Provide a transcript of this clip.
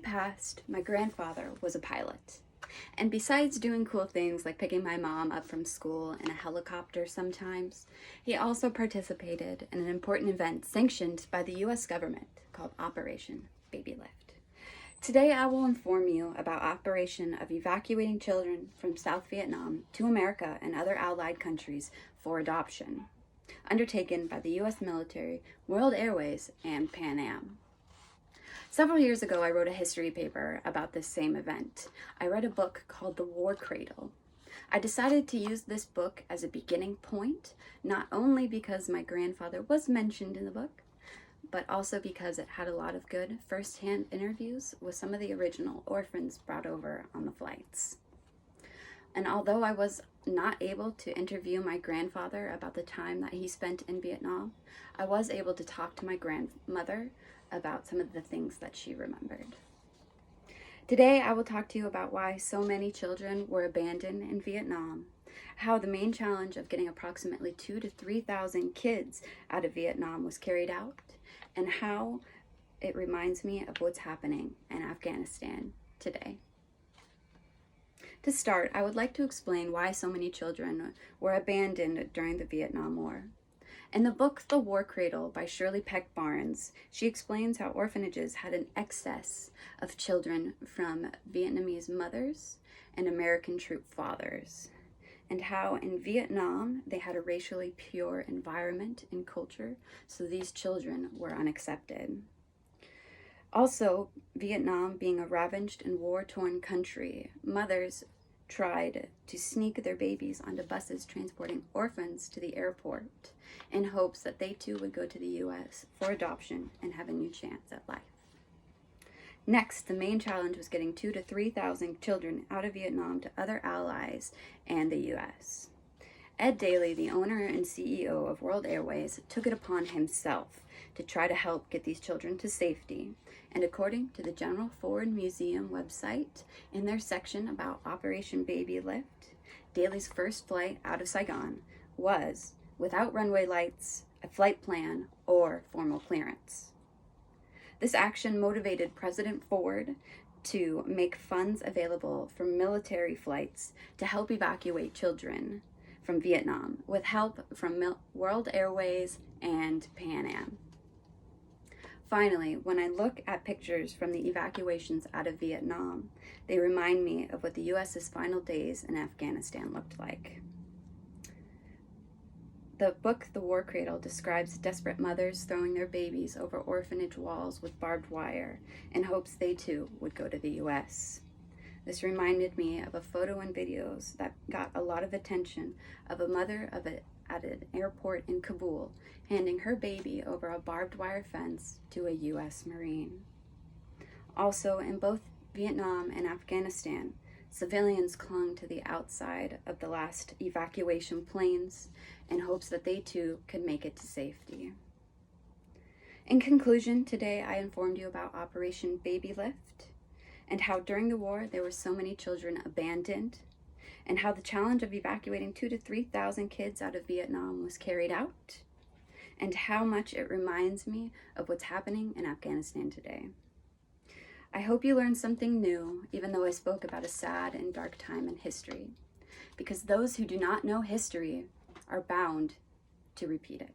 passed, my grandfather was a pilot. And besides doing cool things like picking my mom up from school in a helicopter sometimes, he also participated in an important event sanctioned by the US government called Operation Baby Lift. Today I will inform you about operation of evacuating children from South Vietnam to America and other allied countries for adoption, undertaken by the US military, World Airways, and Pan Am. Several years ago, I wrote a history paper about this same event. I read a book called The War Cradle. I decided to use this book as a beginning point, not only because my grandfather was mentioned in the book, but also because it had a lot of good first-hand interviews with some of the original orphans brought over on the flights. And although I was not able to interview my grandfather about the time that he spent in Vietnam, I was able to talk to my grandmother about some of the things that she remembered. Today, I will talk to you about why so many children were abandoned in Vietnam, how the main challenge of getting approximately 2,000 to 3,000 kids out of Vietnam was carried out, and how it reminds me of what's happening in Afghanistan today. To start, I would like to explain why so many children were abandoned during the Vietnam War. In the book The War Cradle by Shirley Peck Barnes, she explains how orphanages had an excess of children from Vietnamese mothers and American troop fathers, and how in Vietnam they had a racially pure environment and culture, so these children were unaccepted. Also, Vietnam being a ravaged and war-torn country, mothers tried to sneak their babies onto buses transporting orphans to the airport in hopes that they too would go to the US for adoption and have a new chance at life. Next, the main challenge was getting 2,000 to 3,000 children out of Vietnam to other allies and the US. Ed Daly, the owner and CEO of World Airways, took it upon himself to try to help get these children to safety. And according to the General Ford Museum website, in their section about Operation Baby Lift, Daly's first flight out of Saigon was without runway lights, a flight plan, or formal clearance. This action motivated President Ford to make funds available for military flights to help evacuate children from Vietnam, with help from World Airways and Pan Am. Finally, when I look at pictures from the evacuations out of Vietnam, they remind me of what the US's final days in Afghanistan looked like. The book, The War Cradle, describes desperate mothers throwing their babies over orphanage walls with barbed wire in hopes they too would go to the US. This reminded me of a photo and videos that got a lot of attention of a mother at an airport in Kabul handing her baby over a barbed wire fence to a US Marine. Also, in both Vietnam and Afghanistan, civilians clung to the outside of the last evacuation planes in hopes that they too could make it to safety. In conclusion, today I informed you about Operation Baby Lift, and how during the war there were so many children abandoned, and how the challenge of evacuating 2,000 to 3,000 kids out of Vietnam was carried out, and how much it reminds me of what's happening in Afghanistan today. I hope you learned something new, even though I spoke about a sad and dark time in history, because those who do not know history are bound to repeat it.